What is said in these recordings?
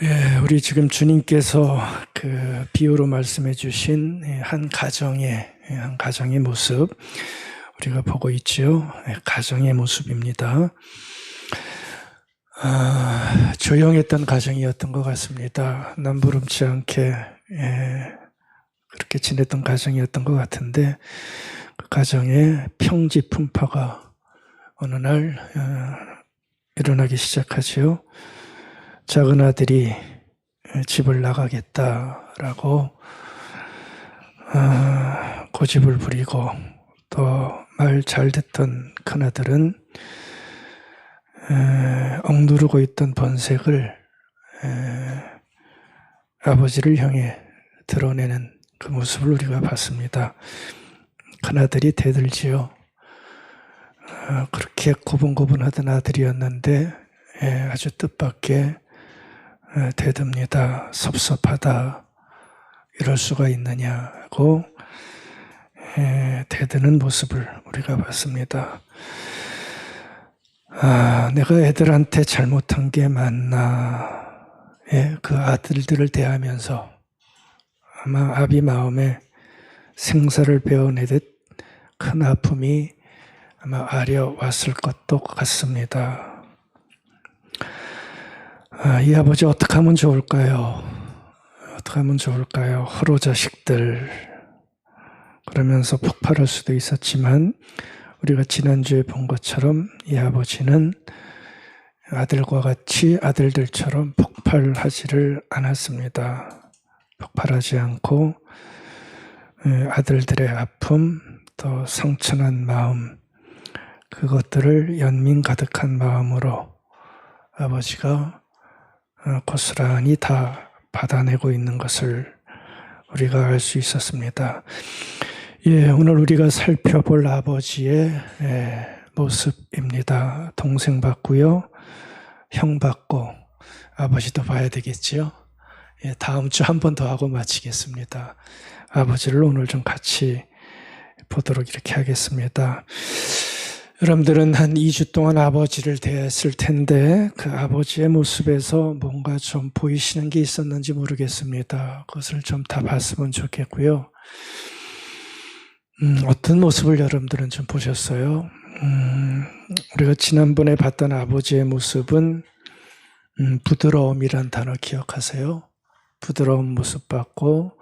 예, 우리 지금 주님께서 그 비유로 말씀해 주신 한 가정의 모습 우리가 보고 있죠. 가정의 모습입니다. 조용했던 가정이었던 것 같습니다. 남부름치 않게 그렇게 지냈던 가정이었던 것 같은데 그 가정에 평지풍파가 어느 날 일어나기 시작하지요. 작은 아들이 집을 나가겠다라고 고집을 부리고 또 말 잘 듣던 큰아들은 억누르고 있던 번색을 아버지를 향해 드러내는 그 모습을 우리가 봤습니다. 큰아들이 대들지요. 그렇게 고분고분하던 아들이었는데 아주 뜻밖의 대듭니다. 섭섭하다. 이럴 수가 있느냐고 대드는 모습을 우리가 봤습니다. 내가 애들한테 잘못한 게 맞나. 그 아들들을 대하면서 아마 아비 마음에 생사를 베어내듯 큰 아픔이 아마 아려왔을 것도 같습니다. 이 아버지 어떻게 하면 좋을까요? 어떻게 하면 좋을까요? 허로 자식들 그러면서 폭발할 수도 있었지만 우리가 지난주에 본 것처럼 이 아버지는 아들과 같이 아들들처럼 폭발하지를 않았습니다. 폭발하지 않고 아들들의 아픔 또 상처난 마음 그것들을 연민 가득한 마음으로 아버지가 고스란히 다 받아내고 있는 것을 우리가 알 수 있었습니다. 오늘 우리가 살펴볼 아버지의 모습입니다. 동생 받고요. 형 받고 아버지도 봐야 되겠지요. 다음 주 한 번 더 하고 마치겠습니다. 아버지를 오늘 좀 같이 보도록 이렇게 하겠습니다. 여러분들은 한 2주 동안 아버지를 대했을 텐데 그 아버지의 모습에서 뭔가 좀 보이시는 게 있었는지 모르겠습니다. 그것을 좀 다 봤으면 좋겠고요. 어떤 모습을 여러분들은 좀 보셨어요? 우리가 지난번에 봤던 아버지의 모습은 부드러움이란 단어 기억하세요? 부드러운 모습 봤고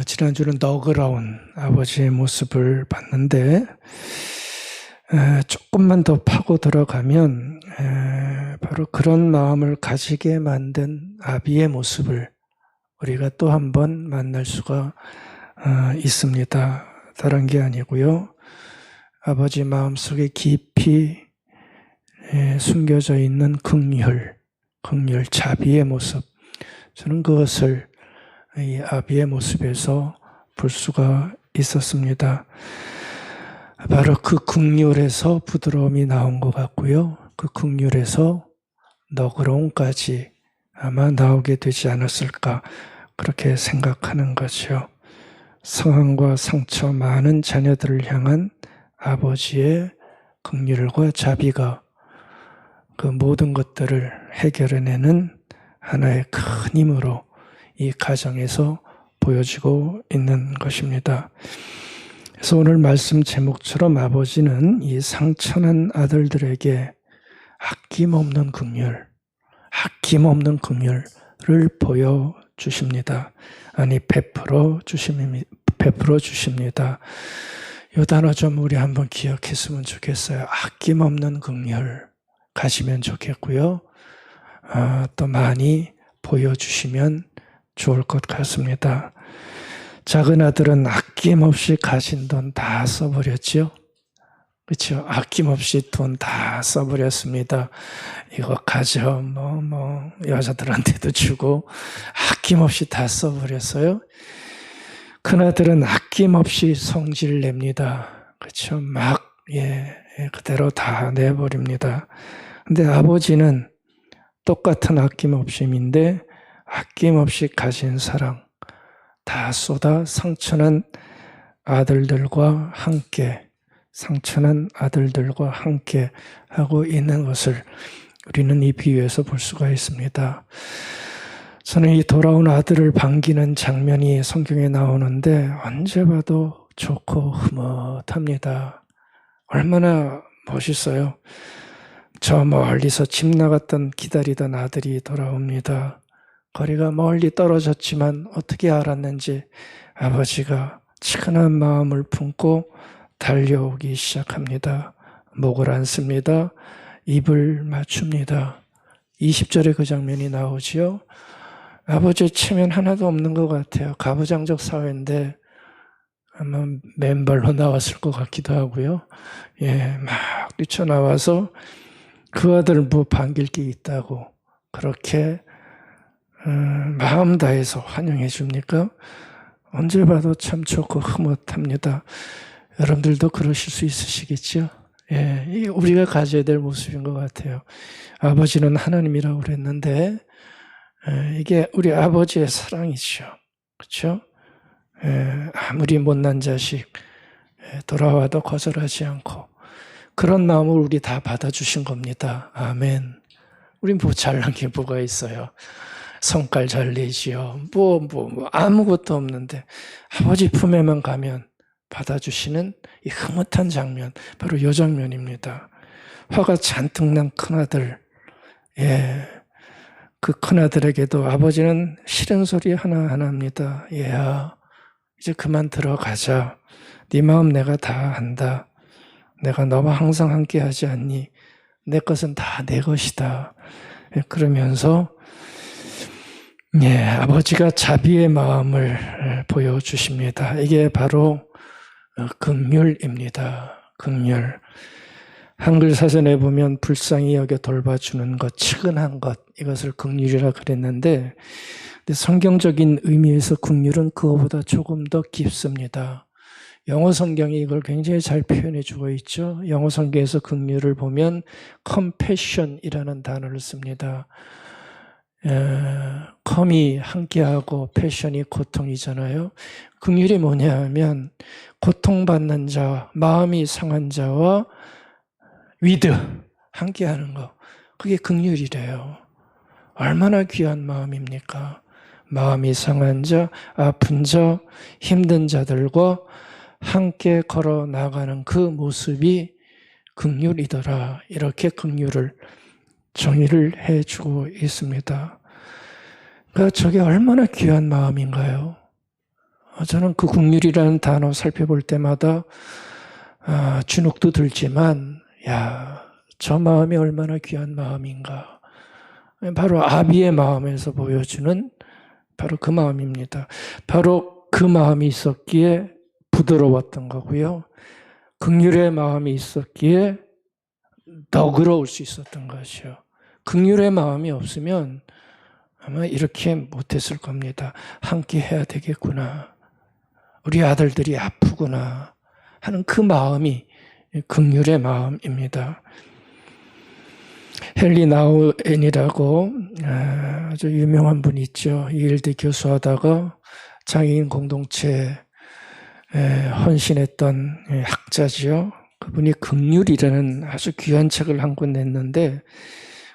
지난주는 너그러운 아버지의 모습을 봤는데 조금만 더 파고 들어가면 바로 그런 마음을 가지게 만든 아비의 모습을 우리가 또 한 번 만날 수가 있습니다. 다른 게 아니고요. 아버지 마음속에 깊이 숨겨져 있는 긍휼, 자비의 모습 저는 그것을 이 아비의 모습에서 볼 수가 있었습니다. 바로 그 긍휼에서 부드러움이 나온 것 같고요. 그 긍휼에서 너그러움까지 아마 나오게 되지 않았을까 그렇게 생각하는 거죠. 상함과 상처 많은 자녀들을 향한 아버지의 긍휼과 자비가 그 모든 것들을 해결해내는 하나의 큰 힘으로 이 가정에서 보여지고 있는 것입니다. 그래서 오늘 말씀 제목처럼 아버지는 이 상처난 아들들에게 아낌없는 긍휼을 보여주십니다. 아니 베풀어 주십니다. 이 단어 좀 우리 한번 기억했으면 좋겠어요. 아낌없는 긍휼 가지면 좋겠고요. 또 많이 보여주시면 좋을 것 같습니다. 작은 아들은 아낌없이 가진 돈 다 써버렸죠. 그렇죠? 아낌없이 돈 다 써버렸습니다. 이거 가져 여자들한테도 주고 아낌없이 다 써버렸어요. 큰아들은 아낌없이 성질 냅니다. 그렇죠? 그대로 다 내버립니다. 근데 아버지는 똑같은 아낌없음인데 아낌없이 가진 사랑 다 쏟아 상처난 아들들과 함께 하고 있는 것을 우리는 이 비유에서 볼 수가 있습니다. 저는 이 돌아온 아들을 반기는 장면이 성경에 나오는데 언제 봐도 좋고 흐뭇합니다. 얼마나 멋있어요. 저 멀리서 집 나갔던 기다리던 아들이 돌아옵니다. 거리가 멀리 떨어졌지만 어떻게 알았는지 아버지가 치근한 마음을 품고 달려오기 시작합니다. 목을 안습니다. 입을 맞춥니다. 20절에 그 장면이 나오지요. 아버지의 체면 하나도 없는 것 같아요. 가부장적 사회인데 아마 맨발로 나왔을 것 같기도 하고요. 막 뛰쳐나와서 그 아들 뭐 반길 게 있다고 그렇게 마음 다해서 환영해 줍니까? 언제 봐도 참 좋고 흐뭇합니다. 여러분들도 그러실 수 있으시겠죠? 이게 우리가 가져야 될 모습인 것 같아요. 아버지는 하나님이라고 그랬는데 이게 우리 아버지의 사랑이죠. 그렇죠? 아무리 못난 자식 돌아와도 거절하지 않고 그런 마음을 우리 다 받아주신 겁니다. 아멘. 우린 뭐 잘난 게 뭐가 있어요. 성깔 잘 내지요. 뭐 아무것도 없는데 아버지 품에만 가면 받아주시는 이 흐뭇한 장면, 바로 이 장면입니다. 화가 잔뜩 난 큰아들, 그 큰아들에게도 아버지는 싫은 소리 하나하나 합니다. 얘야, 이제 그만 들어가자. 네 마음 내가 다 안다. 내가 너와 항상 함께 하지 않니? 내 것은 다 내 것이다. 그러면서 아버지가 자비의 마음을 보여주십니다. 이게 바로 긍휼입니다. 긍휼. 한글 사전에 보면 불쌍히 여겨 돌봐주는 것, 측은한 것, 이것을 긍휼이라 그랬는데 성경적인 의미에서 긍휼은 그거보다 조금 더 깊습니다. 영어 성경이 이걸 굉장히 잘 표현해 주고 있죠. 영어 성경에서 긍휼을 보면 compassion이라는 단어를 씁니다. com이 함께하고 passion이 고통이잖아요. 긍휼이 뭐냐 하면 고통받는 자, 마음이 상한 자와 with 함께하는 거, 그게 긍휼이래요. 얼마나 귀한 마음입니까? 마음이 상한 자, 아픈 자, 힘든 자들과 함께 걸어 나가는 그 모습이 긍휼이더라. 이렇게 긍휼을 정의를 해주고 있습니다. 그러니까 저게 얼마나 귀한 마음인가요? 저는 그 긍휼이라는 단어 살펴볼 때마다 주눅도 들지만 저 마음이 얼마나 귀한 마음인가. 바로 아비의 마음에서 보여주는 바로 그 마음입니다. 바로 그 마음이 있었기에 부드러웠던 거고요. 긍휼의 마음이 있었기에 너그러울 수 있었던 것이요. 긍휼의 마음이 없으면 아마 이렇게 못했을 겁니다. 함께 해야 되겠구나. 우리 아들들이 아프구나 하는 그 마음이 긍휼의 마음입니다. 헨리 나우엔이라고 아주 유명한 분이 있죠. 예일대 교수하다가 장애인 공동체에 헌신했던 학자지요. 그분이 긍휼이라는 아주 귀한 책을 한 권 냈는데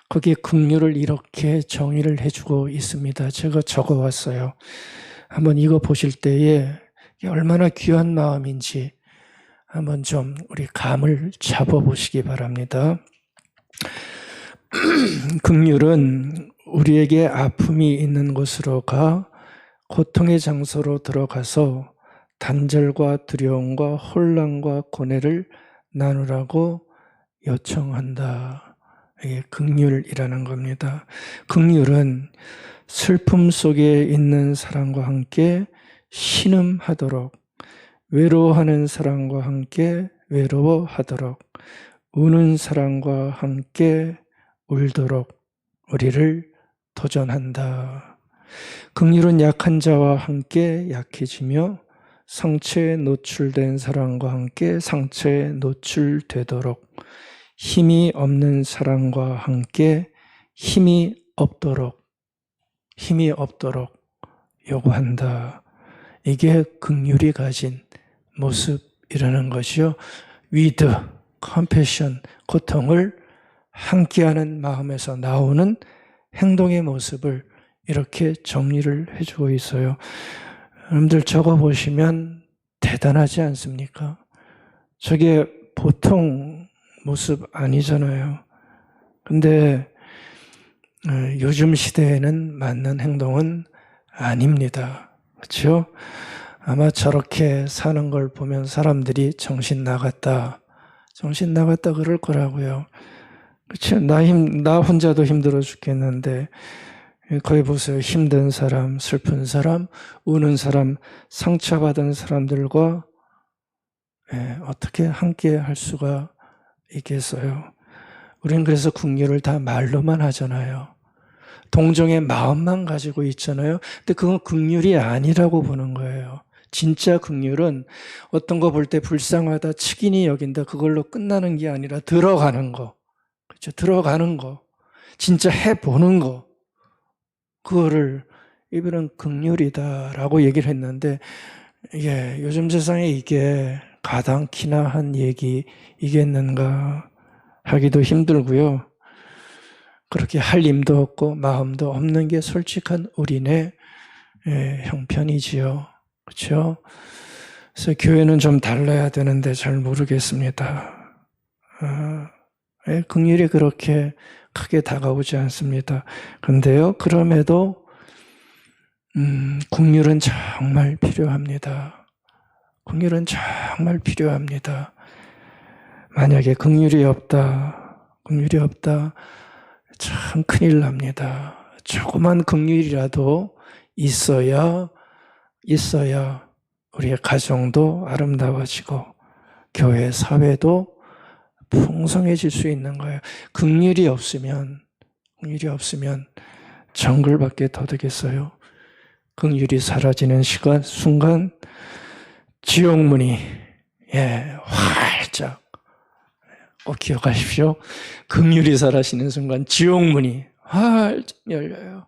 거기에 긍휼을 이렇게 정의를 해주고 있습니다. 제가 적어왔어요. 한번 이거 보실 때에 얼마나 귀한 마음인지 한번 좀 우리 감을 잡아보시기 바랍니다. 긍휼은 우리에게 아픔이 있는 곳으로 가 고통의 장소로 들어가서 단절과 두려움과 혼란과 고뇌를 나누라고 요청한다. 이게 긍휼이라는 겁니다. 긍휼은 슬픔 속에 있는 사람과 함께 신음하도록, 외로워하는 사람과 함께 외로워하도록, 우는 사람과 함께 울도록 우리를 도전한다. 긍휼은 약한 자와 함께 약해지며 상처에 노출된 사람과 함께 상처에 노출되도록, 힘이 없는 사람과 함께 힘이 없도록 요구한다. 이게 긍휼이 가진 모습이라는 것이요. with compassion, 고통을 함께하는 마음에서 나오는 행동의 모습을 이렇게 정리를 해주고 있어요. 여러분들 적어보시면 대단하지 않습니까? 저게 보통 모습 아니잖아요. 근데 요즘 시대에는 맞는 행동은 아닙니다. 그렇죠? 아마 저렇게 사는 걸 보면 사람들이 정신 나갔다 그럴 거라고요. 그렇죠? 나 혼자도 힘들어 죽겠는데 거기 보세요. 힘든 사람, 슬픈 사람, 우는 사람, 상처받은 사람들과 어떻게 함께 할 수가 있겠어요? 우리는 그래서 긍휼을 다 말로만 하잖아요. 동정의 마음만 가지고 있잖아요. 근데 그건 긍휼이 아니라고 보는 거예요. 진짜 긍휼은 어떤 거 볼 때 불쌍하다, 측은히 여긴다, 그걸로 끝나는 게 아니라 들어가는 거. 그렇죠? 들어가는 거. 진짜 해보는 거. 그거를 이분은 긍휼이다라고 얘기를 했는데, 요즘 세상에 이게 가당키나 한 얘기이겠는가 하기도 힘들고요. 그렇게 할 힘도 없고 마음도 없는 게 솔직한 우리네 형편이지요. 그렇죠? 그래서 교회는 좀 달라야 되는데 잘 모르겠습니다. 긍휼이 그렇게 크게 다가오지 않습니다. 그런데요, 그럼에도 긍휼은 정말 필요합니다. 긍휼은 정말 필요합니다. 만약에 긍휼이 없다, 참 큰일 납니다. 조그만 긍휼이라도 있어야 우리의 가정도 아름다워지고 교회, 사회도 풍성해질 수 있는 거예요. 긍휼이 없으면 정글밖에 더 되겠어요. 긍휼이 사라지는 순간 지옥문이 활짝 기억하십시오. 긍휼이 사라지는 순간 지옥문이 활짝 열려요.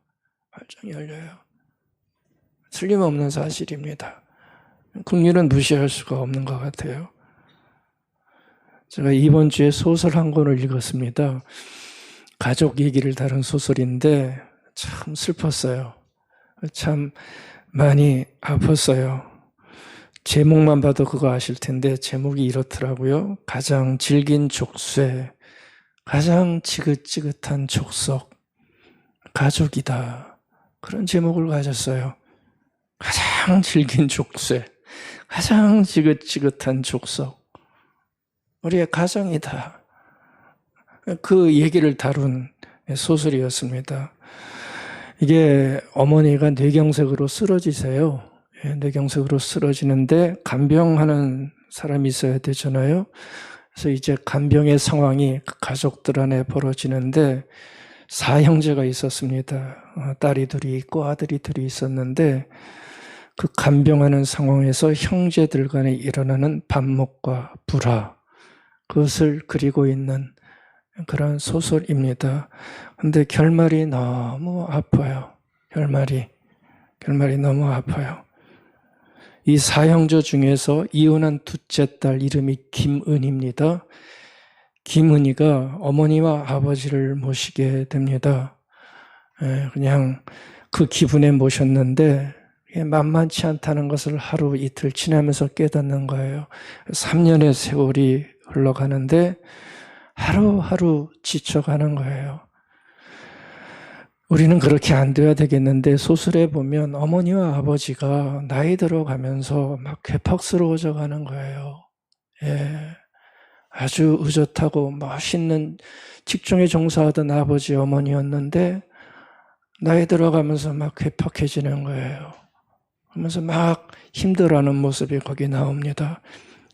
틀림없는 사실입니다. 긍휼은 무시할 수가 없는 것 같아요. 제가 이번 주에 소설 한 권을 읽었습니다. 가족 얘기를 다룬 소설인데 참 슬펐어요. 참 많이 아팠어요. 제목만 봐도 그거 아실 텐데 제목이 이렇더라고요. 가장 질긴 족쇄, 가장 지긋지긋한 족속, 가족이다. 그런 제목을 가졌어요. 가장 질긴 족쇄, 가장 지긋지긋한 족속, 우리의 가정이다. 그 얘기를 다룬 소설이었습니다. 이게 어머니가 뇌경색으로 쓰러지세요. 뇌경색으로 쓰러지는데 간병하는 사람이 있어야 되잖아요. 그래서 이제 간병의 상황이 가족들 안에 벌어지는데 사형제가 있었습니다. 딸이 둘이 있고 아들이 둘이 있었는데 그 간병하는 상황에서 형제들 간에 일어나는 반목과 불화, 그것을 그리고 있는 그런 소설입니다. 근데 결말이 너무 아파요. 결말이 너무 아파요. 이 사형제 중에서 이혼한 둘째 딸 이름이 김은희입니다. 김은희가 어머니와 아버지를 모시게 됩니다. 그냥 그 기분에 모셨는데 만만치 않다는 것을 하루 이틀 지나면서 깨닫는 거예요. 3년의 세월이 흘러가는데 하루하루 지쳐가는 거예요. 우리는 그렇게 안 돼야 되겠는데 소설에 보면 어머니와 아버지가 나이 들어가면서 막 괴팍스러워져 가는 거예요. 아주 의젓하고 멋있는 직종에 종사하던 아버지 어머니였는데 나이 들어가면서 막 괴팍해지는 거예요. 그러면서 막 힘들어하는 모습이 거기 나옵니다.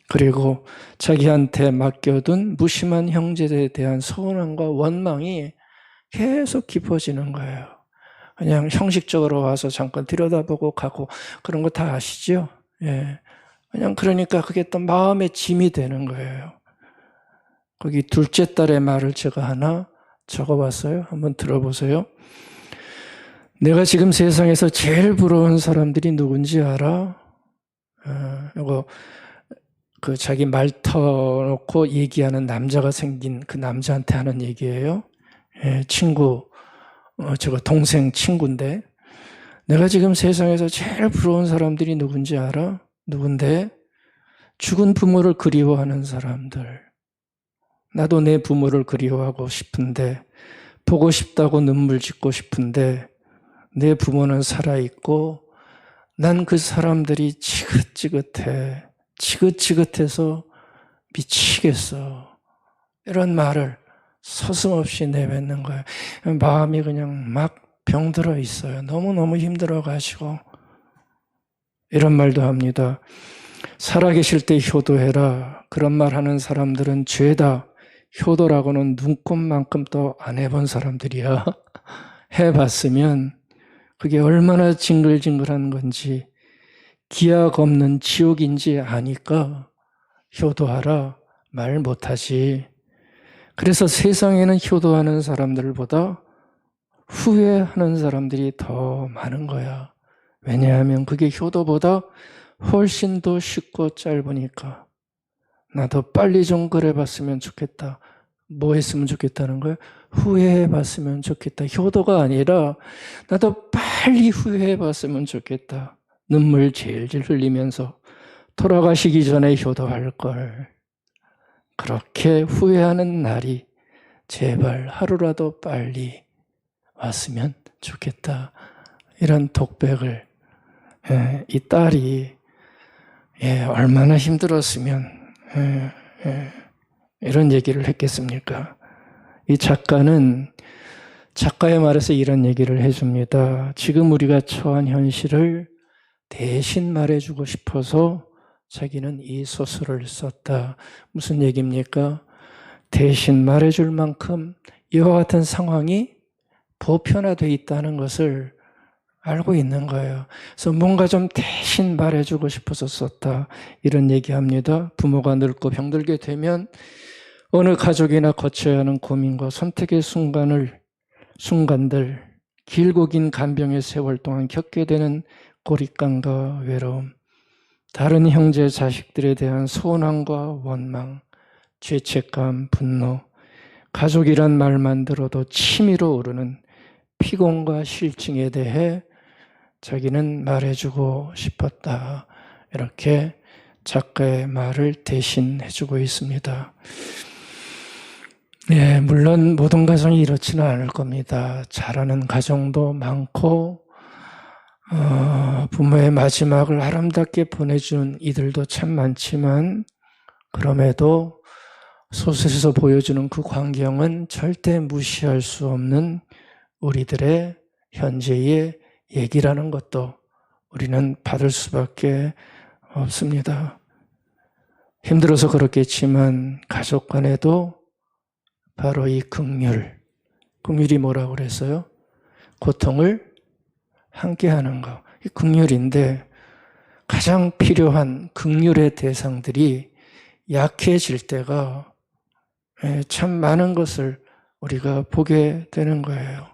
그리고 자기한테 맡겨둔 무심한 형제에 대한 서운함과 원망이 계속 깊어지는 거예요. 그냥 형식적으로 와서 잠깐 들여다보고 가고 그런 거 다 아시죠? 그냥 그러니까 그게 또 마음의 짐이 되는 거예요. 거기 둘째 딸의 말을 제가 하나 적어봤어요. 한번 들어보세요. 내가 지금 세상에서 제일 부러운 사람들이 누군지 알아? 이거 그 자기 말 터놓고 얘기하는 남자가 생긴 그 남자한테 하는 얘기예요. 친구, 저거 동생 친구인데, 내가 지금 세상에서 제일 부러운 사람들이 누군지 알아? 누군데? 죽은 부모를 그리워하는 사람들. 나도 내 부모를 그리워하고 싶은데, 보고 싶다고 눈물 짓고 싶은데, 내 부모는 살아있고, 난 그 사람들이 지긋지긋해. 지긋지긋해서 미치겠어. 이런 말을 서슴없이 내뱉는 거예요. 마음이 그냥 막 병들어 있어요. 너무너무 힘들어가지고. 이런 말도 합니다. 살아계실 때 효도해라. 그런 말 하는 사람들은 죄다. 효도라고는 눈곱만큼도 안 해본 사람들이야. 해봤으면 그게 얼마나 징글징글한 건지, 기약 없는 지옥인지 아니까 효도하라 말 못하지. 그래서 세상에는 효도하는 사람들보다 후회하는 사람들이 더 많은 거야. 왜냐하면 그게 효도보다 훨씬 더 쉽고 짧으니까. 나도 빨리 좀 그래봤으면 좋겠다. 뭐 했으면 좋겠다는 거야? 후회해봤으면 좋겠다. 효도가 아니라 나도 빨리 후회해봤으면 좋겠다. 눈물 질질 흘리면서 돌아가시기 전에 효도할 걸. 그렇게 후회하는 날이 제발 하루라도 빨리 왔으면 좋겠다. 이런 독백을 이 딸이 얼마나 힘들었으면 이런 얘기를 했겠습니까? 이 작가는 작가의 말에서 이런 얘기를 해줍니다. 지금 우리가 처한 현실을 대신 말해주고 싶어서 자기는 이 소설을 썼다. 무슨 얘기입니까? 대신 말해줄 만큼 이와 같은 상황이 보편화되어 있다는 것을 알고 있는 거예요. 그래서 뭔가 좀 대신 말해주고 싶어서 썼다. 이런 얘기합니다. 부모가 늙고 병들게 되면 어느 가족이나 거쳐야 하는 고민과 선택의 순간들, 길고 긴 간병의 세월 동안 겪게 되는 고립감과 외로움, 다른 형제 자식들에 대한 소원함과 원망, 죄책감, 분노, 가족이란 말만 들어도 치밀어 오르는 피곤과 실증에 대해 자기는 말해주고 싶었다. 이렇게 작가의 말을 대신해주고 있습니다. 물론 모든 가정이 이렇지는 않을 겁니다. 잘하는 가정도 많고 부모의 마지막을 아름답게 보내주는 이들도 참 많지만, 그럼에도 소설에서 보여주는 그 광경은 절대 무시할 수 없는 우리들의 현재의 얘기라는 것도 우리는 받을 수밖에 없습니다. 힘들어서 그렇겠지만 가족 간에도 바로 이 긍휼이 뭐라고 그랬어요? 고통을 함께하는 거. 이 긍휼인데 가장 필요한 긍휼의 대상들이 약해질 때가 참 많은 것을 우리가 보게 되는 거예요.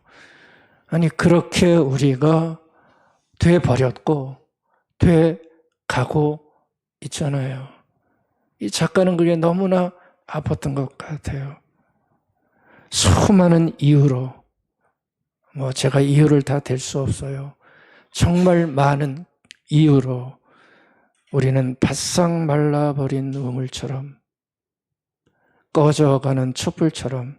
아니, 그렇게 우리가 돼버렸고 돼가고 있잖아요. 이 작가는 그게 너무나 아팠던 것 같아요. 수많은 이유로, 제가 이유를 다 댈 수 없어요. 정말 많은 이유로 우리는 바싹 말라버린 우물처럼, 꺼져가는 촛불처럼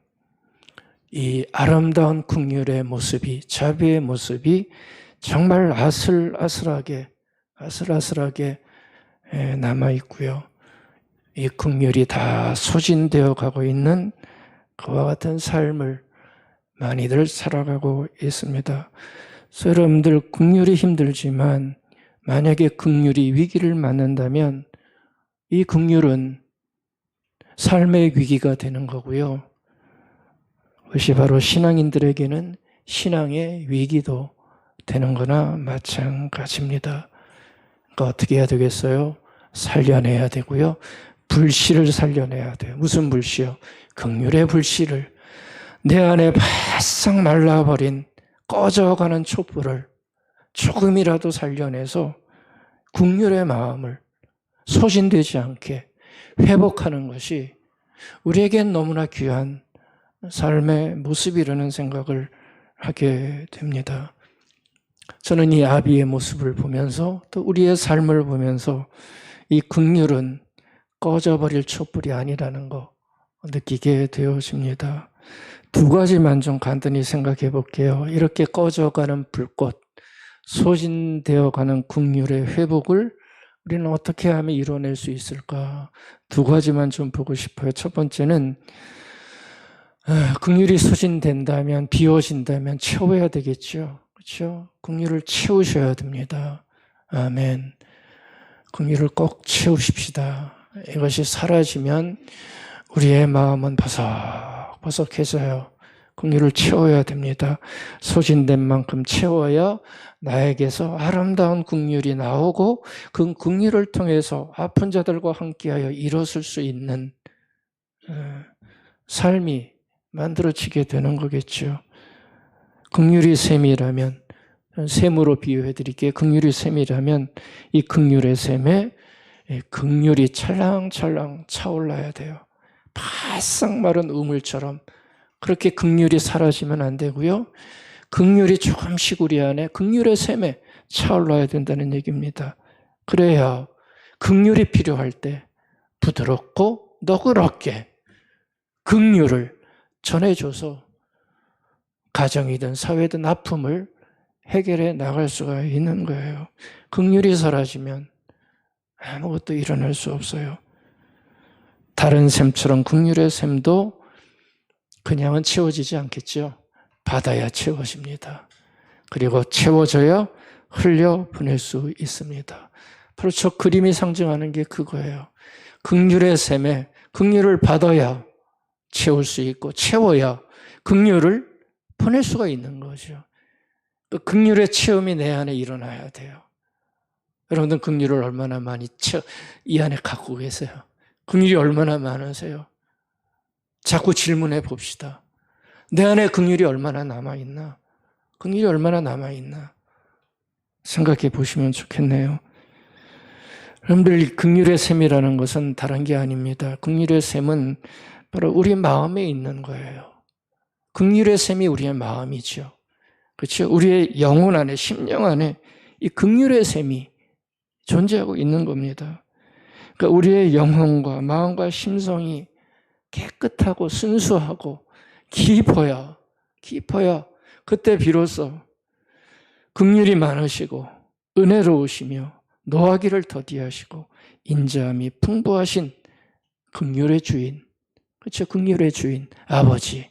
이 아름다운 긍휼의 모습이, 자비의 모습이 정말 아슬아슬하게 남아있고요. 이 긍휼이 다 소진되어 가고 있는 그와 같은 삶을 많이들 살아가고 있습니다. 그래서 여러분들, 긍휼이 힘들지만 만약에 긍휼이 위기를 맞는다면 이 긍휼은 삶의 위기가 되는 거고요. 그것이 바로 신앙인들에게는 신앙의 위기도 되는 거나 마찬가지입니다. 그러니까 어떻게 해야 되겠어요? 살려내야 되고요. 불씨를 살려내야 돼요. 무슨 불씨요? 긍휼의 불씨를. 내 안에 바싹 말라버린 꺼져가는 촛불을 조금이라도 살려내서 긍휼의 마음을 소진되지 않게, 회복하는 것이 우리에겐 너무나 귀한 삶의 모습이라는 생각을 하게 됩니다. 저는 이 아비의 모습을 보면서 또 우리의 삶을 보면서 이 긍휼은 꺼져버릴 촛불이 아니라는 거 느끼게 되어집니다. 두 가지만 좀 간단히 생각해 볼게요. 이렇게 꺼져가는 불꽃, 소진되어가는 긍휼의 회복을 우리는 어떻게 하면 이뤄낼 수 있을까? 두 가지만 좀 보고 싶어요. 첫 번째는 긍휼이 소진된다면, 비워진다면 채워야 되겠죠. 그렇죠? 긍휼을 채우셔야 됩니다. 아멘. 긍휼을 꼭 채우십시다. 이것이 사라지면 우리의 마음은 버석버석해져요. 긍휼을 채워야 됩니다. 소진된 만큼 채워야 나에게서 아름다운 긍휼이 나오고 그 긍휼을 통해서 아픈 자들과 함께하여 일어설 수 있는 삶이 만들어지게 되는 거겠죠. 긍휼이 샘이라면, 샘으로 비유해 드릴게요. 긍휼이 샘이라면 이 긍휼의 샘에 긍휼이 찰랑찰랑 차올라야 돼요. 바싹 마른 우물처럼. 그렇게 긍휼이 사라지면 안 되고요. 긍휼이 조금씩 우리 안에 긍휼의 샘에 차올라야 된다는 얘기입니다. 그래야 긍휼이 필요할 때 부드럽고 너그럽게 긍휼을 전해줘서 가정이든 사회든 아픔을 해결해 나갈 수가 있는 거예요. 긍휼이 사라지면 아무것도 일어날 수 없어요. 다른 샘처럼 긍휼의 샘도 그냥은 채워지지 않겠죠. 받아야 채워집니다. 그리고 채워져야 흘려보낼 수 있습니다. 바로 저 그림이 상징하는 게 그거예요. 긍휼의 샘에 긍휼을 받아야 채울 수 있고 채워야 긍휼을 보낼 수가 있는 거죠. 그 긍휼의 체험이 내 안에 일어나야 돼요. 여러분들 긍휼을 얼마나 많이 이 안에 갖고 계세요? 긍휼이 얼마나 많으세요? 자꾸 질문해 봅시다. 내 안에 긍휼이 얼마나 남아있나? 긍휼이 얼마나 남아있나? 생각해 보시면 좋겠네요. 여러분들 이 긍휼의 샘이라는 것은 다른 게 아닙니다. 긍휼의 샘은 바로 우리 마음에 있는 거예요. 긍휼의 샘이 우리의 마음이죠. 그렇죠? 우리의 영혼 안에, 심령 안에 이 긍휼의 샘이 존재하고 있는 겁니다. 그러니까 우리의 영혼과 마음과 심성이 깨끗하고 순수하고 깊어야 그때 비로소 긍휼이 많으시고 은혜로우시며 노하기를 더디하시고 인자함이 풍부하신 긍휼의 주인, 그렇죠? 긍휼의 주인, 아버지,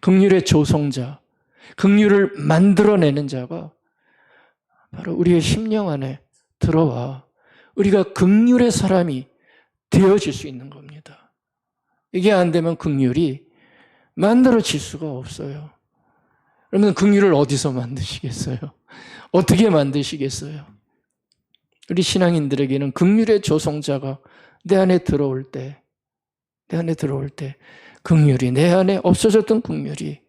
긍휼의 조성자, 긍휼을 만들어내는 자가 바로 우리의 심령 안에 들어와 우리가 긍휼의 사람이 되어질 수 있는 겁니다. 이게 안 되면 긍휼이 만들어질 수가 없어요. 그러면 긍휼을 어디서 만드시겠어요? 어떻게 만드시겠어요? 우리 신앙인들에게는 긍휼의 조성자가 내 안에 들어올 때 긍휼이 내 안에 없어졌던 긍휼이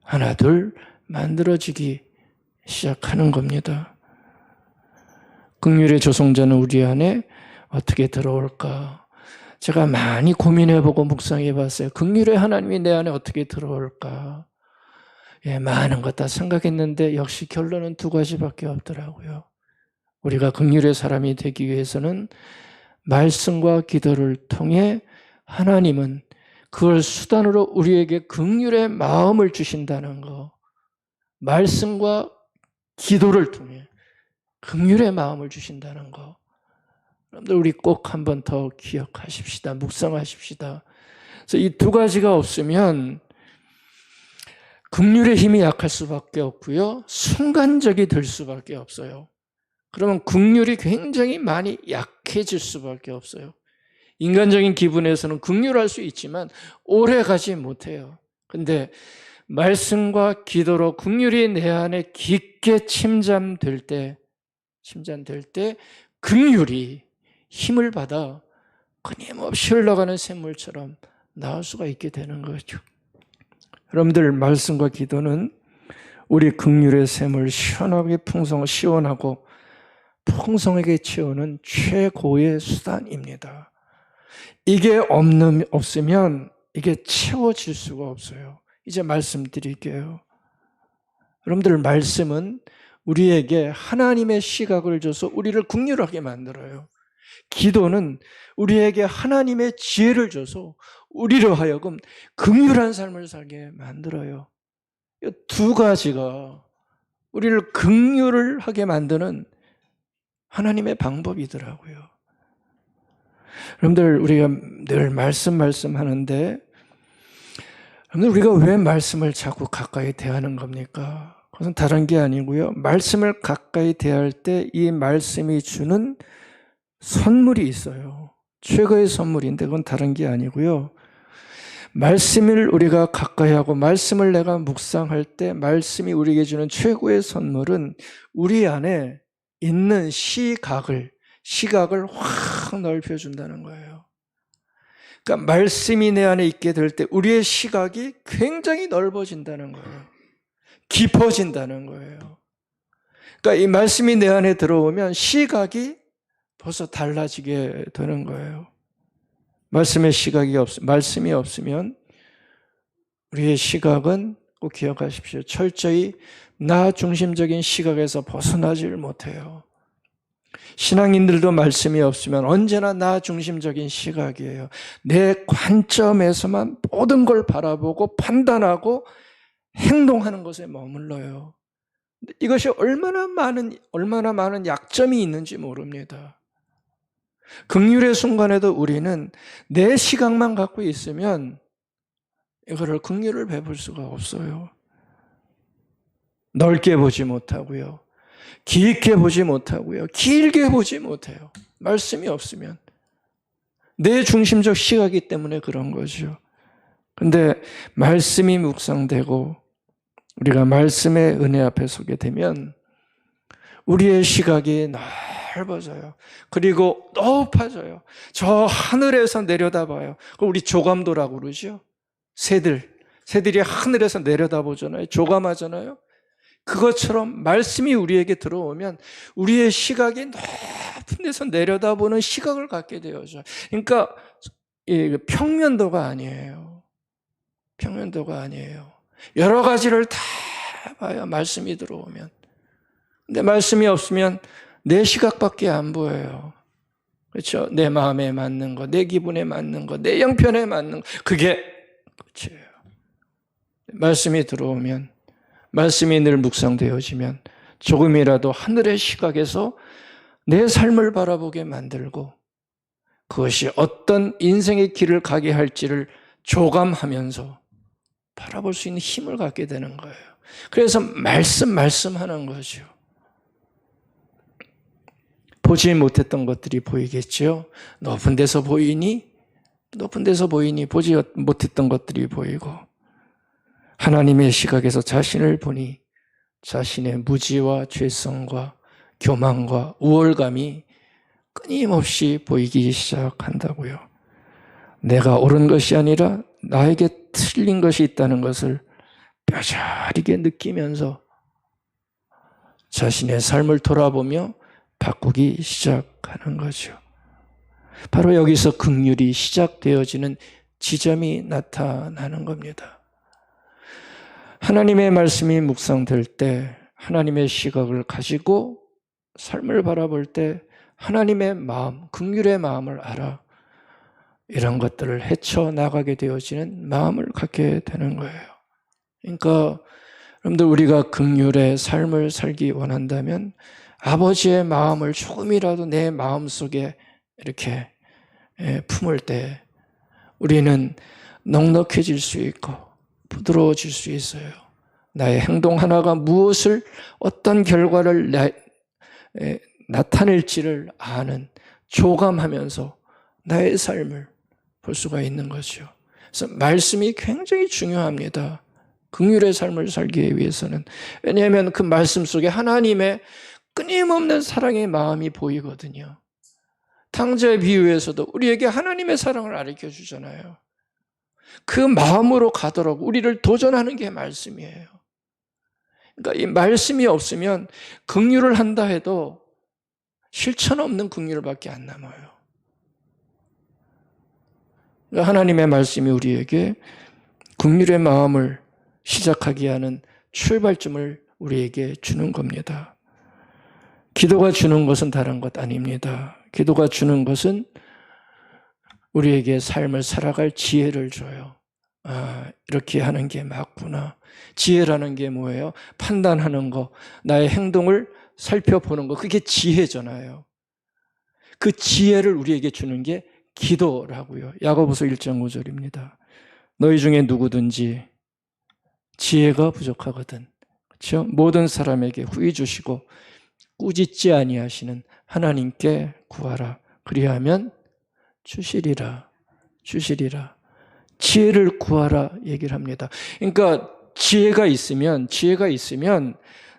하나 둘 만들어지기 시작하는 겁니다. 긍휼의 조성자는 우리 안에 어떻게 들어올까? 제가 많이 고민해보고 묵상해봤어요. 긍휼의 하나님이 내 안에 어떻게 들어올까? 많은 것 다 생각했는데 역시 결론은 두 가지밖에 없더라고요. 우리가 긍휼의 사람이 되기 위해서는 말씀과 기도를 통해 하나님은 그걸 수단으로 우리에게 긍휼의 마음을 주신다는 거, 말씀과 기도를 통해 긍휼의 마음을 주신다는 거, 여러분들 우리 꼭 한 번 더 기억하십시다. 묵상하십시다. 그래서 이 두 가지가 없으면 긍휼의 힘이 약할 수밖에 없고요. 순간적이 될 수밖에 없어요. 그러면 긍휼이 굉장히 많이 약해질 수밖에 없어요. 인간적인 기분에서는 긍휼할 수 있지만 오래 가지 못해요. 근데 말씀과 기도로 긍휼이 내 안에 깊게 침잠될 때 긍휼이 힘을 받아 끊임없이 흘러가는 샘물처럼 나올 수가 있게 되는 거죠. 여러분들 말씀과 기도는 우리 긍휼의 샘을 시원하게 시원하고 풍성하게 채우는 최고의 수단입니다. 이게 없으면 이게 채워질 수가 없어요. 이제 말씀드릴게요. 여러분들, 말씀은 우리에게 하나님의 시각을 줘서 우리를 긍휼하게 만들어요. 기도는 우리에게 하나님의 지혜를 줘서 우리로 하여금 긍휼한 삶을 살게 만들어요. 이 두 가지가 우리를 긍휼을 하게 만드는 하나님의 방법이더라고요. 여러분들, 우리가 늘 말씀하는데, 여러분들, 우리가 왜 말씀을 자꾸 가까이 대하는 겁니까? 그것은 다른 게 아니고요. 말씀을 가까이 대할 때 이 말씀이 주는 선물이 있어요. 최고의 선물인데 그건 다른 게 아니고요. 말씀을 우리가 가까이 하고 말씀을 내가 묵상할 때 말씀이 우리에게 주는 최고의 선물은 우리 안에 있는 시각을 확 넓혀준다는 거예요. 그러니까 말씀이 내 안에 있게 될 때 우리의 시각이 굉장히 넓어진다는 거예요. 깊어진다는 거예요. 그러니까 이 말씀이 내 안에 들어오면 시각이 벌써 달라지게 되는 거예요. 말씀이 없으면 우리의 시각은 꼭 기억하십시오. 철저히 나 중심적인 시각에서 벗어나질 못해요. 신앙인들도 말씀이 없으면 언제나 나 중심적인 시각이에요. 내 관점에서만 모든 걸 바라보고 판단하고 행동하는 것에 머물러요. 이것이 얼마나 많은 약점이 있는지 모릅니다. 긍휼의 순간에도 우리는 내 시각만 갖고 있으면 이거를 긍휼을 베풀 수가 없어요. 넓게 보지 못하고요. 깊게 보지 못하고요. 길게 보지 못해요. 말씀이 없으면. 내 중심적 시각이기 때문에 그런 거죠. 근데 말씀이 묵상되고 우리가 말씀의 은혜 앞에 서게 되면 우리의 시각이 넓어져요. 그리고 높아져요. 저 하늘에서 내려다봐요. 우리 조감도라고 그러죠. 새들이 하늘에서 내려다보잖아요. 조감하잖아요. 그것처럼 말씀이 우리에게 들어오면 우리의 시각이 높은 데서 내려다보는 시각을 갖게 되어져. 그러니까 평면도가 아니에요. 평면도가 아니에요. 여러 가지를 다 봐요. 말씀이 들어오면. 근데 말씀이 없으면 내 시각밖에 안 보여요. 그렇죠? 내 마음에 맞는 거, 내 기분에 맞는 거, 내 형편에 맞는 거, 그게 끝이에요. 말씀이 들어오면, 말씀이 늘 묵상되어지면 조금이라도 하늘의 시각에서 내 삶을 바라보게 만들고 그것이 어떤 인생의 길을 가게 할지를 조감하면서 바라볼 수 있는 힘을 갖게 되는 거예요. 그래서 말씀하는 거죠. 보지 못했던 것들이 보이겠죠. 높은 데서 보이니 보지 못했던 것들이 보이고 하나님의 시각에서 자신을 보니 자신의 무지와 죄성과 교만과 우월감이 끊임없이 보이기 시작한다고요. 내가 옳은 것이 아니라 나에게 틀린 것이 있다는 것을 뼈저리게 느끼면서 자신의 삶을 돌아보며 바꾸기 시작하는 거죠. 바로 여기서 긍휼이 시작되어지는 지점이 나타나는 겁니다. 하나님의 말씀이 묵상될 때 하나님의 시각을 가지고 삶을 바라볼 때 하나님의 마음, 긍휼의 마음을 알아 이런 것들을 헤쳐나가게 되어지는 마음을 갖게 되는 거예요. 그러니까 여러분들, 우리가 긍휼의 삶을 살기 원한다면 아버지의 마음을 조금이라도 내 마음속에 이렇게 품을 때 우리는 넉넉해질 수 있고 부드러워질 수 있어요. 나의 행동 하나가 어떤 결과를 나타낼지를 아는, 조감하면서 나의 삶을 볼 수가 있는 거죠. 그래서 말씀이 굉장히 중요합니다. 긍휼의 삶을 살기 위해서는. 왜냐하면 그 말씀 속에 하나님의 끊임없는 사랑의 마음이 보이거든요. 탕자의 비유에서도 우리에게 하나님의 사랑을 가르쳐 주잖아요. 그 마음으로 가도록 우리를 도전하는 게 말씀이에요. 그러니까 이 말씀이 없으면 긍휼을 한다 해도 실천 없는 긍휼밖에 안 남아요. 하나님의 말씀이 우리에게 긍휼의 마음을 시작하게 하는 출발점을 우리에게 주는 겁니다. 기도가 주는 것은 다른 것 아닙니다. 기도가 주는 것은 우리에게 삶을 살아갈 지혜를 줘요. 이렇게 하는 게 맞구나. 지혜라는 게 뭐예요? 판단하는 거, 나의 행동을 살펴보는 거, 그게 지혜잖아요. 그 지혜를 우리에게 주는 게 기도라고요. 야고보서 1장 5절입니다. 너희 중에 누구든지 지혜가 부족하거든, 그렇죠? 모든 사람에게 후히 주시고 꾸짖지 아니하시는 하나님께 구하라. 그리하면 주시리라. 지혜를 구하라 얘기를 합니다. 그러니까 지혜가 있으면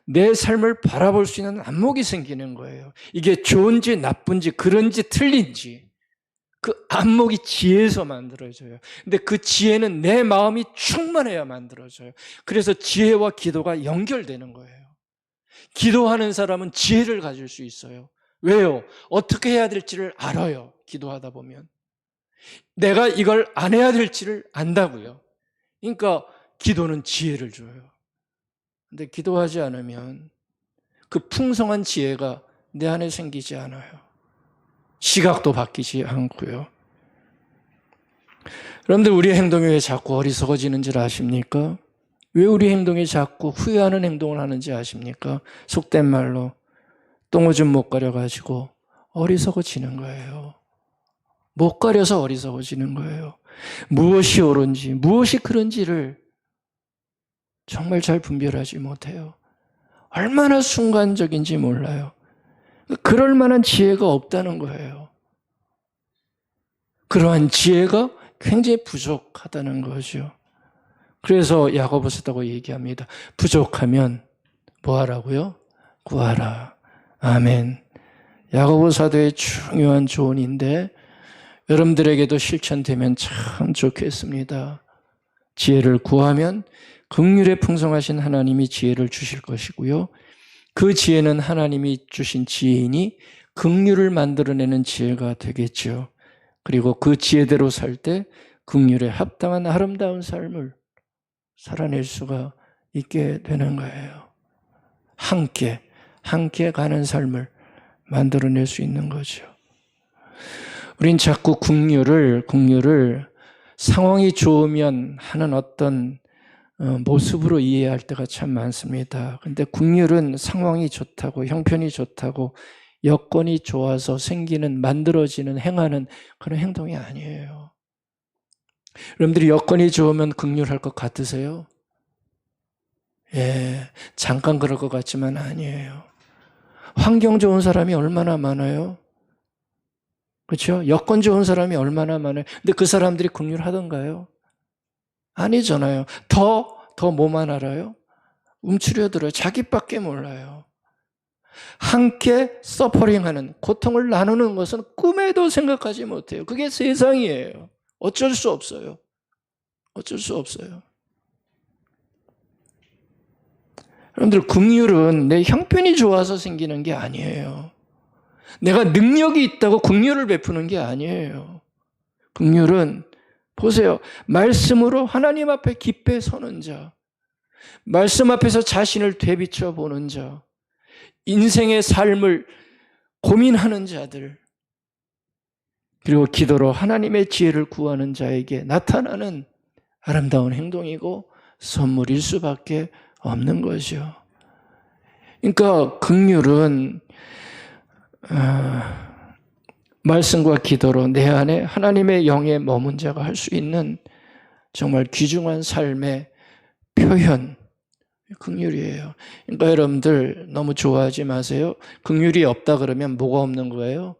내 삶을 바라볼 수 있는 안목이 생기는 거예요. 이게 좋은지 나쁜지 그런지 틀린지 그 안목이 지혜에서 만들어져요. 근데 그 지혜는 내 마음이 충만해야 만들어져요. 그래서 지혜와 기도가 연결되는 거예요. 기도하는 사람은 지혜를 가질 수 있어요. 왜요? 어떻게 해야 될지를 알아요. 기도하다 보면. 내가 이걸 안 해야 될지를 안다고요. 그러니까 기도는 지혜를 줘요. 근데 기도하지 않으면 그 풍성한 지혜가 내 안에 생기지 않아요. 시각도 바뀌지 않고요. 여러분들, 우리의 행동이 왜 자꾸 어리석어지는 줄 아십니까? 왜 우리 행동이 자꾸 후회하는 행동을 하는지 아십니까? 속된 말로 똥오줌 못 가려가지고 어리석어지는 거예요. 못 가려서 어리석어지는 거예요. 무엇이 옳은지 무엇이 그런지를 정말 잘 분별하지 못해요. 얼마나 순간적인지 몰라요. 그럴 만한 지혜가 없다는 거예요. 그러한 지혜가 굉장히 부족하다는 거죠. 그래서 야고보서다고 얘기합니다. 부족하면 뭐 하라고요? 구하라. 아멘. 야고보 사도의 중요한 조언인데 여러분들에게도 실천되면 참 좋겠습니다. 지혜를 구하면 긍휼에 풍성하신 하나님이 지혜를 주실 것이고요. 그 지혜는 하나님이 주신 지혜이니 긍휼을 만들어내는 지혜가 되겠죠. 그리고 그 지혜대로 살 때 긍휼에 합당한 아름다운 삶을 살아낼 수가 있게 되는 거예요. 함께 가는 삶을 만들어낼 수 있는 거죠. 우린 자꾸 긍휼을 상황이 좋으면 하는 어떤 모습으로 이해할 때가 참 많습니다. 그런데 긍휼은 상황이 좋다고, 형편이 좋다고, 여건이 좋아서 생기는, 만들어지는, 행하는 그런 행동이 아니에요. 여러분들이 여건이 좋으면 긍휼할 것 같으세요? 예, 잠깐 그럴 것 같지만 아니에요. 환경 좋은 사람이 얼마나 많아요? 그렇죠? 여건 좋은 사람이 얼마나 많아요? 근데 그 사람들이 긍휼하던가요? 아니잖아요. 더 뭐만 알아요? 움츠려들어요. 자기밖에 몰라요. 함께 서퍼링하는, 고통을 나누는 것은 꿈에도 생각하지 못해요. 그게 세상이에요. 어쩔 수 없어요. 여러분들, 긍휼은 내 형편이 좋아서 생기는 게 아니에요. 내가 능력이 있다고 긍휼을 베푸는 게 아니에요. 긍휼은 보세요. 말씀으로 하나님 앞에 기쁘게 서는 자, 말씀 앞에서 자신을 되비춰 보는 자, 인생의 삶을 고민하는 자들, 그리고 기도로 하나님의 지혜를 구하는 자에게 나타나는 아름다운 행동이고 선물일 수밖에 없는 거죠. 그러니까 긍휼은 말씀과 기도로 내 안에 하나님의 영에 머문 자가 할 수 있는 정말 귀중한 삶의 표현, 긍휼이에요. 그러니까 여러분들 너무 좋아하지 마세요. 긍휼이 없다 그러면 뭐가 없는 거예요?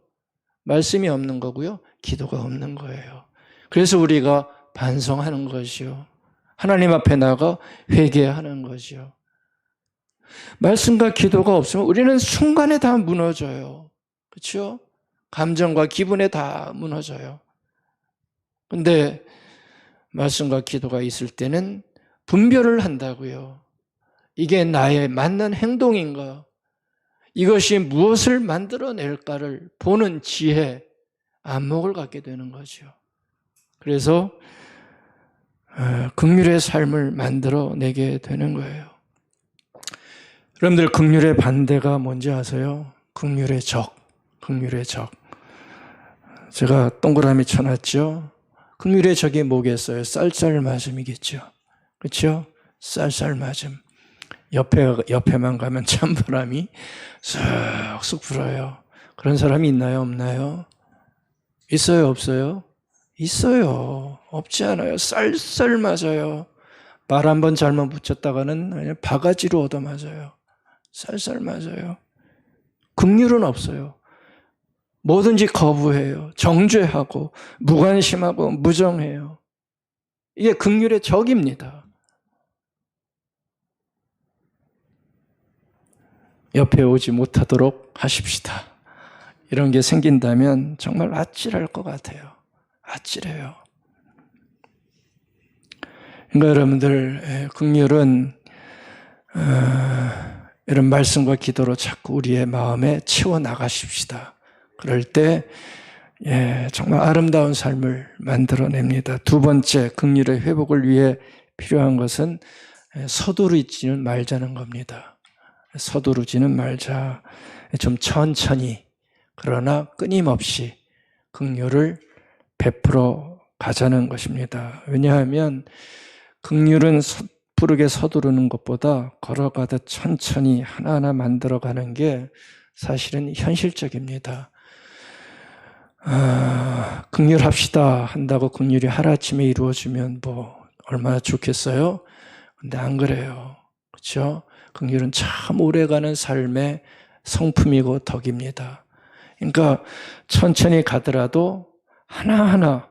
말씀이 없는 거고요. 기도가 없는 거예요. 그래서 우리가 반성하는 것이요. 하나님 앞에 나가 회개하는 것이요. 말씀과 기도가 없으면 우리는 순간에 다 무너져요. 그렇죠? 감정과 기분에 다 무너져요. 근데 말씀과 기도가 있을 때는 분별을 한다고요. 이게 나의 맞는 행동인가? 이것이 무엇을 만들어낼까를 보는 지혜, 안목을 갖게 되는 거죠. 그래서 긍휼의 삶을 만들어내게 되는 거예요. 여러분들 긍휼의 반대가 뭔지 아세요? 긍휼의 적, 긍휼의 적. 제가 동그라미 쳐놨죠? 긍휼의 적이 뭐겠어요? 쌀쌀맞음이겠죠. 그렇죠? 쌀쌀맞음. 옆에만 가면 찬바람이 쑥쑥 불어요. 그런 사람이 있나요? 없나요? 있어요? 없어요? 있어요. 없지 않아요. 쌀쌀 맞아요. 말 한 번 잘못 붙였다가는 바가지로 얻어맞아요. 쌀쌀 맞아요. 긍휼은 없어요. 뭐든지 거부해요. 정죄하고 무관심하고 무정해요. 이게 긍휼의 적입니다. 옆에 오지 못하도록 하십시다. 이런 게 생긴다면 정말 아찔할 것 같아요. 아찔해요. 그러니까 여러분들 긍휼은 이런 말씀과 기도로 자꾸 우리의 마음에 채워나가십시다. 그럴 때 정말 아름다운 삶을 만들어냅니다. 두 번째, 긍휼의 회복을 위해 필요한 것은 서두르지는 말자는 겁니다. 서두르지는 말자. 좀 천천히 그러나 끊임없이 긍휼을 베풀어 가자는 것입니다. 왜냐하면 긍휼은 섣부르게 서두르는 것보다 걸어가듯 천천히 하나하나 만들어가는 게 사실은 현실적입니다. 긍휼합시다 한다고 긍휼이 하루아침에 이루어지면 얼마나 좋겠어요? 근데 안 그래요. 그렇죠? 긍휼은 참 오래가는 삶의 성품이고 덕입니다. 그러니까 천천히 가더라도 하나하나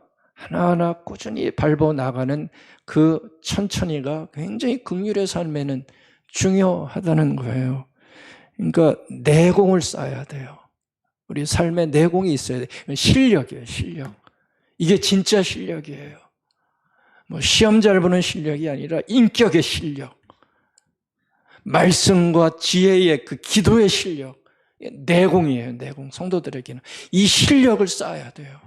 꾸준히 밟아 나가는 그 천천히가 굉장히 긍휼의 삶에는 중요하다는 거예요. 그러니까 내공을 쌓아야 돼요. 우리 삶에 내공이 있어야 돼요. 실력이에요, 실력. 이게 진짜 실력이에요. 시험 잘 보는 실력이 아니라 인격의 실력. 말씀과 지혜의 그 기도의 실력. 내공이에요, 내공. 성도들에게는. 이 실력을 쌓아야 돼요.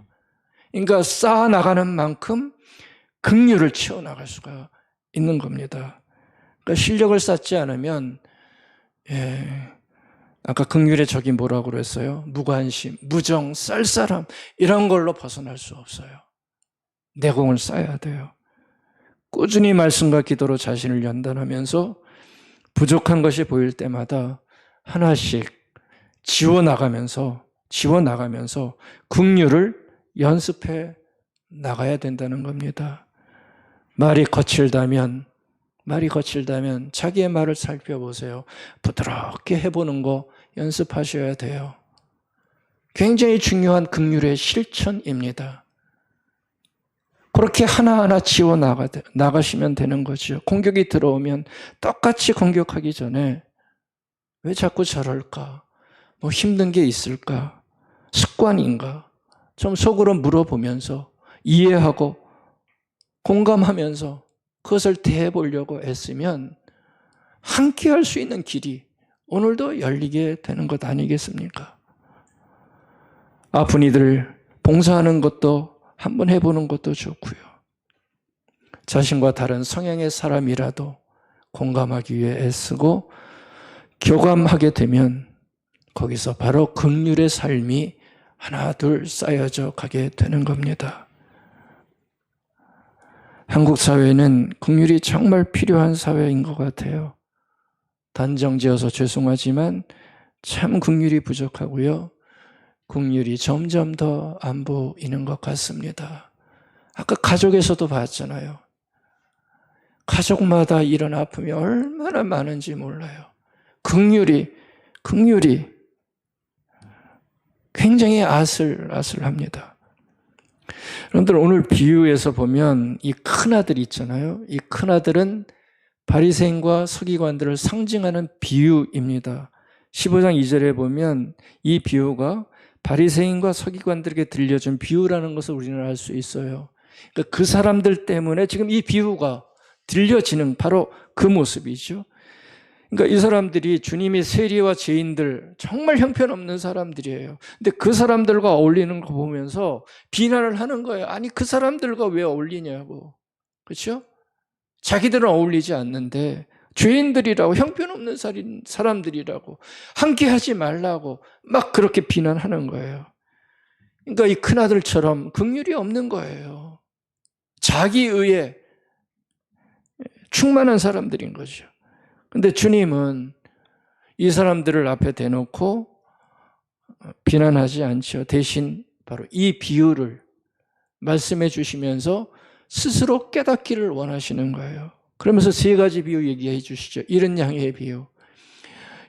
그러니까 쌓아나가는 만큼 긍휼을 채워나갈 수가 있는 겁니다. 그러니까 실력을 쌓지 않으면 아까 긍휼의 적이 뭐라고 그랬어요? 무관심, 무정, 쌀쌀함 이런 걸로 벗어날 수 없어요. 내공을 쌓아야 돼요. 꾸준히 말씀과 기도로 자신을 연단하면서 부족한 것이 보일 때마다 하나씩 지워나가면서 긍휼을 연습해 나가야 된다는 겁니다. 말이 거칠다면 자기의 말을 살펴보세요. 부드럽게 해보는 거 연습하셔야 돼요. 굉장히 중요한 긍휼의 실천입니다. 그렇게 하나하나 지워 나가시면 되는 거죠. 공격이 들어오면 똑같이 공격하기 전에 왜 자꾸 저럴까? 힘든 게 있을까? 습관인가? 좀 속으로 물어보면서 이해하고 공감하면서 그것을 대해보려고 애쓰면 함께 할 수 있는 길이 오늘도 열리게 되는 것 아니겠습니까? 아픈 이들 봉사하는 것도 한번 해보는 것도 좋고요. 자신과 다른 성향의 사람이라도 공감하기 위해 애쓰고 교감하게 되면 거기서 바로 긍휼의 삶이 하나 둘 쌓여져 가게 되는 겁니다. 한국 사회는 긍휼이 정말 필요한 사회인 것 같아요. 단정지어서 죄송하지만 참 긍휼이 부족하고요. 긍휼이 점점 더 안 보이는 것 같습니다. 아까 가족에서도 봤잖아요. 가족마다 이런 아픔이 얼마나 많은지 몰라요. 긍휼이 굉장히 아슬아슬합니다. 여러분들 오늘 비유에서 보면 이 큰아들 있잖아요. 이 큰아들은 바리새인과 서기관들을 상징하는 비유입니다. 15장 2절에 보면 이 비유가 바리새인과 서기관들에게 들려준 비유라는 것을 우리는 알 수 있어요. 그러니까 그 사람들 때문에 지금 이 비유가 들려지는 바로 그 모습이죠. 그러니까 이 사람들이 주님이 세리와 죄인들, 정말 형편없는 사람들이에요. 근데 그 사람들과 어울리는 거 보면서 비난을 하는 거예요. 아니, 그 사람들과 왜 어울리냐고. 그렇죠? 자기들은 어울리지 않는데 죄인들이라고, 형편없는 사람들이라고, 함께 하지 말라고 막 그렇게 비난하는 거예요. 그러니까 이 큰아들처럼 긍휼이 없는 거예요. 자기의에 충만한 사람들인 거죠. 근데 주님은 이 사람들을 앞에 대놓고 비난하지 않죠. 대신 바로 이 비유를 말씀해 주시면서 스스로 깨닫기를 원하시는 거예요. 그러면서 세 가지 비유 얘기해 주시죠. 잃은 양의 비유,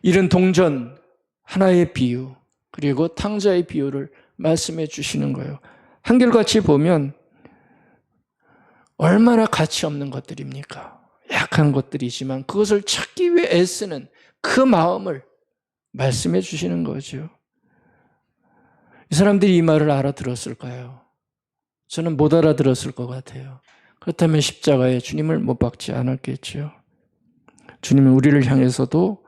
잃은 동전 하나의 비유, 그리고 탕자의 비유를 말씀해 주시는 거예요. 한결같이 보면 얼마나 가치 없는 것들입니까? 약한 것들이지만 그것을 찾기 위해 애쓰는 그 마음을 말씀해 주시는 거죠. 이 사람들이 이 말을 알아들었을까요? 저는 못 알아들었을 것 같아요. 그렇다면 십자가에 주님을 못 박지 않았겠죠. 주님은 우리를 향해서도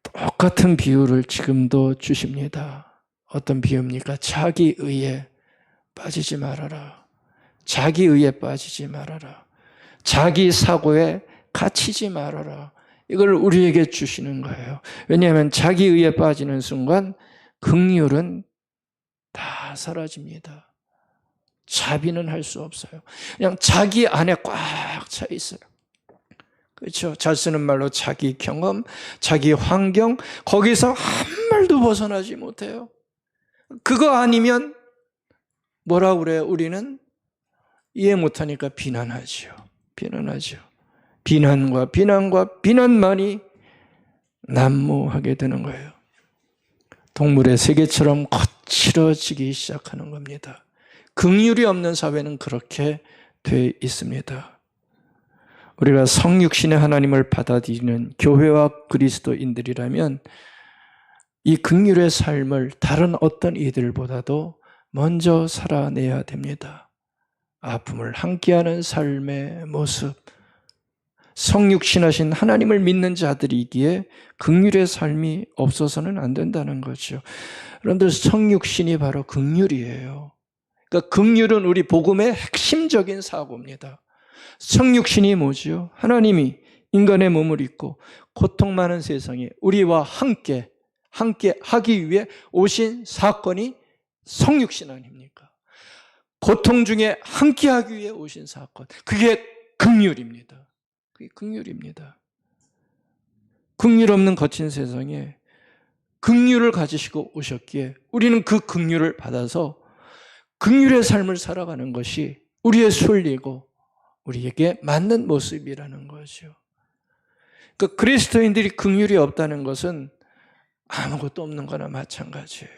똑같은 비유를 지금도 주십니다. 어떤 비유입니까? 자기의에 빠지지 말아라. 자기의에 빠지지 말아라. 자기 사고에 갇히지 말아라. 이걸 우리에게 주시는 거예요. 왜냐하면 자기의에 빠지는 순간 긍휼은 다 사라집니다. 자비는 할 수 없어요. 그냥 자기 안에 꽉 차 있어요. 그렇죠? 잘 쓰는 말로 자기 경험, 자기 환경, 거기서 한 말도 벗어나지 못해요. 그거 아니면 뭐라고 그래요? 우리는 이해 못하니까 비난하죠. 비난하죠. 비난과 비난만이 난무하게 되는 거예요. 동물의 세계처럼 거칠어지기 시작하는 겁니다. 긍휼이 없는 사회는 그렇게 돼 있습니다. 우리가 성육신의 하나님을 받아들이는 교회와 그리스도인들이라면 이 긍휼의 삶을 다른 어떤 이들보다도 먼저 살아내야 됩니다. 아픔을 함께하는 삶의 모습, 성육신하신 하나님을 믿는 자들이기에 긍휼의 삶이 없어서는 안 된다는 거죠. 여러분들, 성육신이 바로 긍휼이에요. 그러니까 긍휼은 우리 복음의 핵심적인 사고입니다. 성육신이 뭐죠? 하나님이 인간의 몸을 입고 고통 많은 세상에 우리와 함께 하기 위해 오신 사건이 성육신 아닙니까? 고통 중에 함께 하기 위해 오신 사건. 그게 긍휼입니다. 그게 긍휼입니다. 긍휼 없는 거친 세상에 긍휼을 가지시고 오셨기에 우리는 그 긍휼을 받아서 긍휼의 삶을 살아가는 것이 우리의 순리고 우리에게 맞는 모습이라는 거죠. 그러니까 그리스도인들이 긍휼이 없다는 것은 아무것도 없는 거나 마찬가지예요.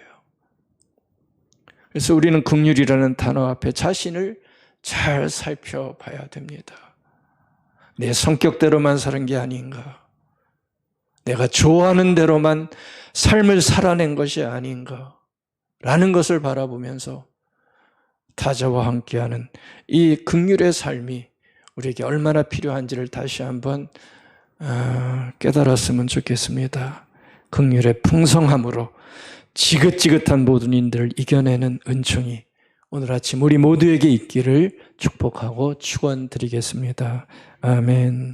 그래서 우리는 긍휼이라는 단어 앞에 자신을 잘 살펴봐야 됩니다. 내 성격대로만 사는 게 아닌가? 내가 좋아하는 대로만 삶을 살아낸 것이 아닌가? 라는 것을 바라보면서 타자와 함께하는 이 긍휼의 삶이 우리에게 얼마나 필요한지를 다시 한번 깨달았으면 좋겠습니다. 긍휼의 풍성함으로 지긋지긋한 모든 일들을 이겨내는 은총이 오늘 아침 우리 모두에게 있기를 축복하고 축원드리겠습니다. 아멘.